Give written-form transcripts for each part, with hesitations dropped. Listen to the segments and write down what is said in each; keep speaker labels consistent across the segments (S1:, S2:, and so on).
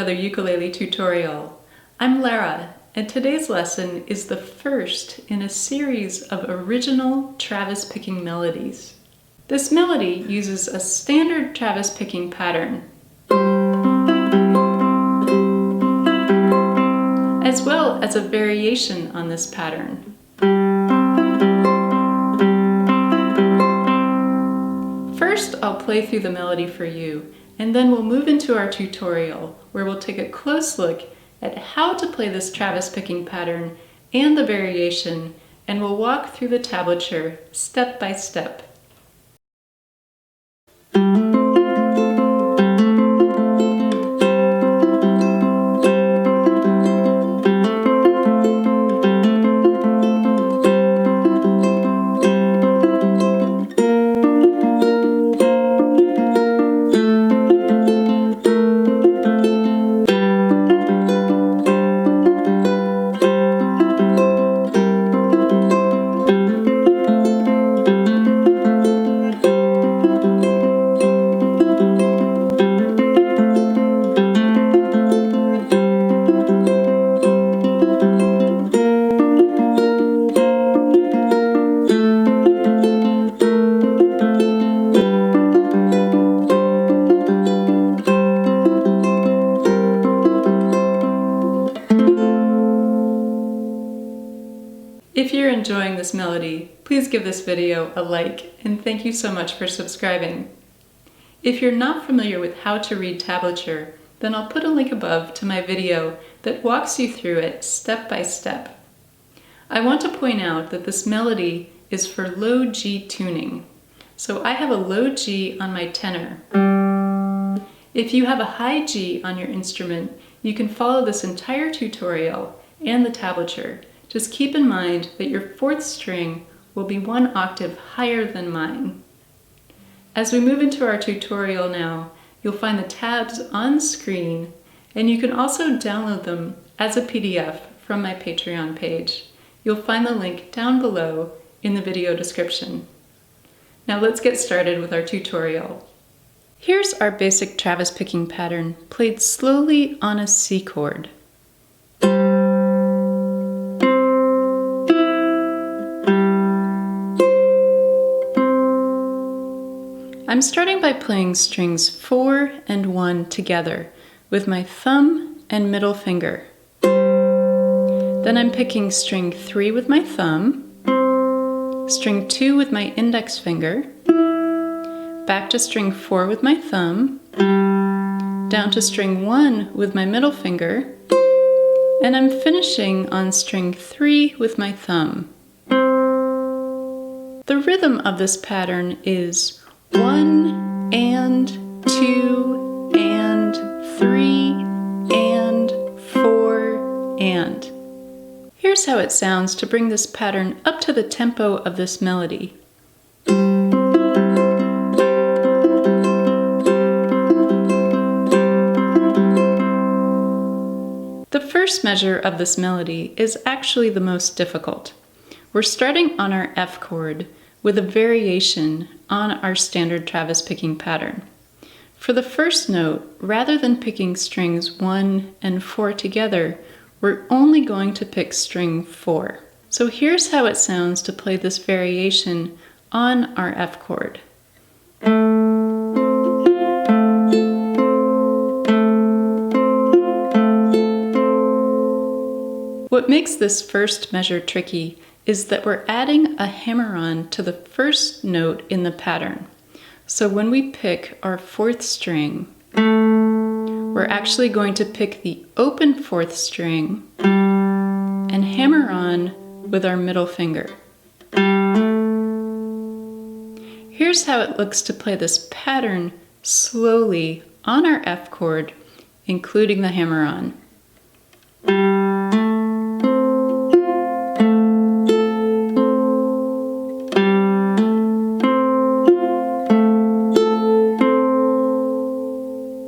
S1: another ukulele tutorial. I'm Lara, and today's lesson is the first in a series of original Travis picking melodies. This melody uses a standard Travis picking pattern, as well as a variation on this pattern. First, I'll play through the melody for you, and then we'll move into our tutorial, where we'll take a close look at how to play this Travis picking pattern and the variation, and we'll walk through the tablature step by step. If you're enjoying this melody, please give this video a like, and thank you so much for subscribing. If you're not familiar with how to read tablature, then I'll put a link above to my video that walks you through it step by step. I want to point out that this melody is for low G tuning, so I have a low G on my tenor. If you have a high G on your instrument, you can follow this entire tutorial and the tablature. Just keep in mind that your fourth string will be one octave higher than mine. As we move into our tutorial now, you'll find the tabs on screen, and you can also download them as a PDF from my Patreon page. You'll find the link down below in the video description. Now let's get started with our tutorial. Here's our basic Travis picking pattern, played slowly on a C chord. I'm starting by playing strings 4 and 1 together with my thumb and middle finger. Then I'm picking string 3 with my thumb, string 2 with my index finger, back to string 4 with my thumb, down to string 1 with my middle finger, and I'm finishing on string 3 with my thumb. The rhythm of this pattern is 1 and 2 and 3 and 4 and. Here's how it sounds to bring this pattern up to the tempo of this melody. The first measure of this melody is actually the most difficult. We're starting on our F chord with a variation on our standard Travis picking pattern. For the first note, rather than picking strings 1 and 4 together, we're only going to pick string 4. So here's how it sounds to play this variation on our F chord. What makes this first measure tricky is that we're adding a hammer-on to the first note in the pattern. So when we pick our fourth string, we're actually going to pick the open fourth string and hammer on with our middle finger. Here's how it looks to play this pattern slowly on our F chord, including the hammer-on.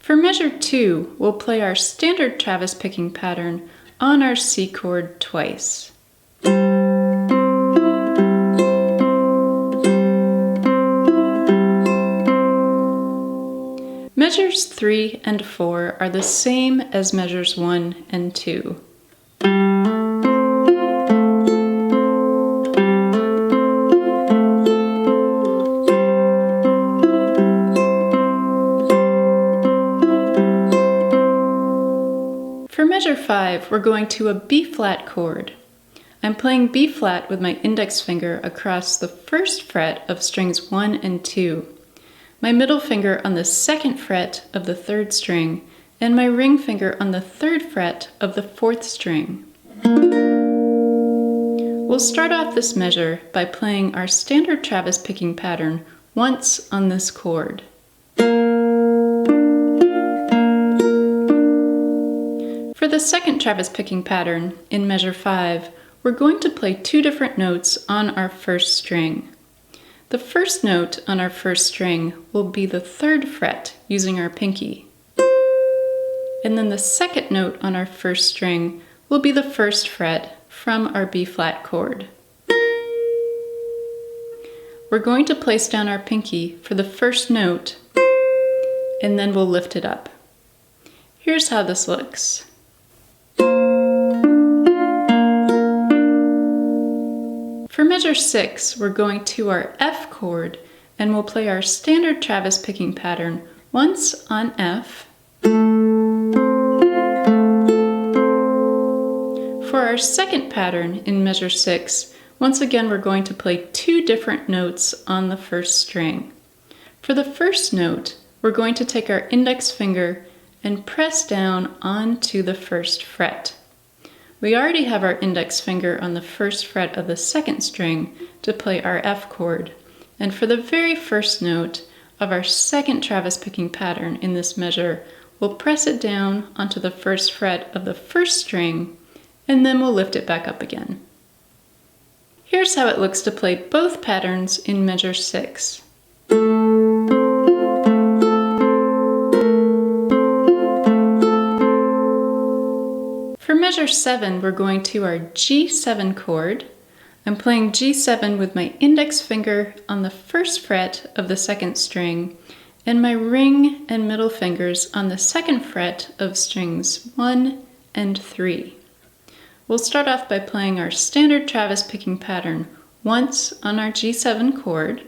S1: For measure 2, we'll play our standard Travis picking pattern on our C chord twice. Measures 3 and 4 are the same as measures 1 and 2. For measure 5, we're going to a B-flat chord. I'm playing B-flat with my index finger across the first fret of strings 1 and 2, my middle finger on the second fret of the third string, and my ring finger on the third fret of the fourth string. We'll start off this measure by playing our standard Travis picking pattern once on this chord. For the second Travis picking pattern in measure 5, we're going to play 2 different notes on our first string. The first note on our first string will be the third fret using our pinky. And then the second note on our first string will be the first fret from our B-flat chord. We're going to place down our pinky for the first note, and then we'll lift it up. Here's how this looks. For measure 6, we're going to our F chord, and we'll play our standard Travis picking pattern once on F. For our second pattern in measure 6, once again we're going to play 2 different notes on the first string. For the first note, we're going to take our index finger and press down onto the first fret. We already have our index finger on the first fret of the second string to play our F chord, and for the very first note of our second Travis picking pattern in this measure, we'll press it down onto the first fret of the first string, and then we'll lift it back up again. Here's how it looks to play both patterns in measure 6. For measure 7, we're going to our G7 chord. I'm playing G7 with my index finger on the first fret of the second string, and my ring and middle fingers on the second fret of strings 1 and 3. We'll start off by playing our standard Travis picking pattern once on our G7 chord.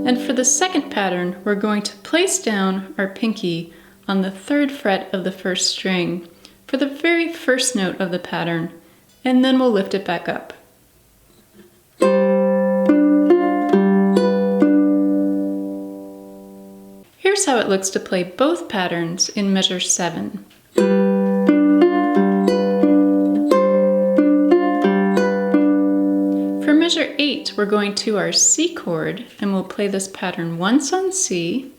S1: And for the second pattern, we're going to place down our pinky on the third fret of the first string for the very first note of the pattern, and then we'll lift it back up. Here's how it looks to play both patterns in measure 7. For measure 8, we're going to our C chord, and we'll play this pattern once on C,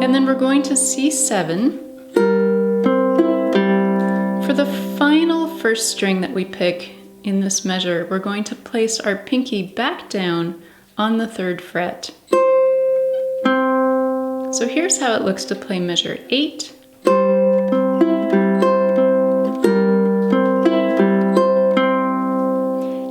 S1: and then we're going to C7. For the final first string that we pick in this measure, we're going to place our pinky back down on the third fret. So here's how it looks to play measure 8.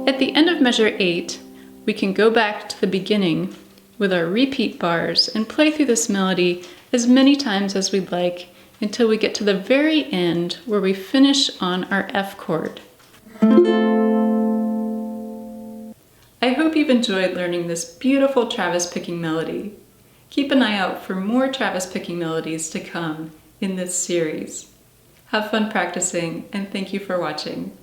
S1: At the end of measure 8, we can go back to the beginning with our repeat bars and play through this melody as many times as we'd like until we get to the very end where we finish on our F chord. I hope you've enjoyed learning this beautiful Travis picking melody. Keep an eye out for more Travis picking melodies to come in this series. Have fun practicing, and thank you for watching.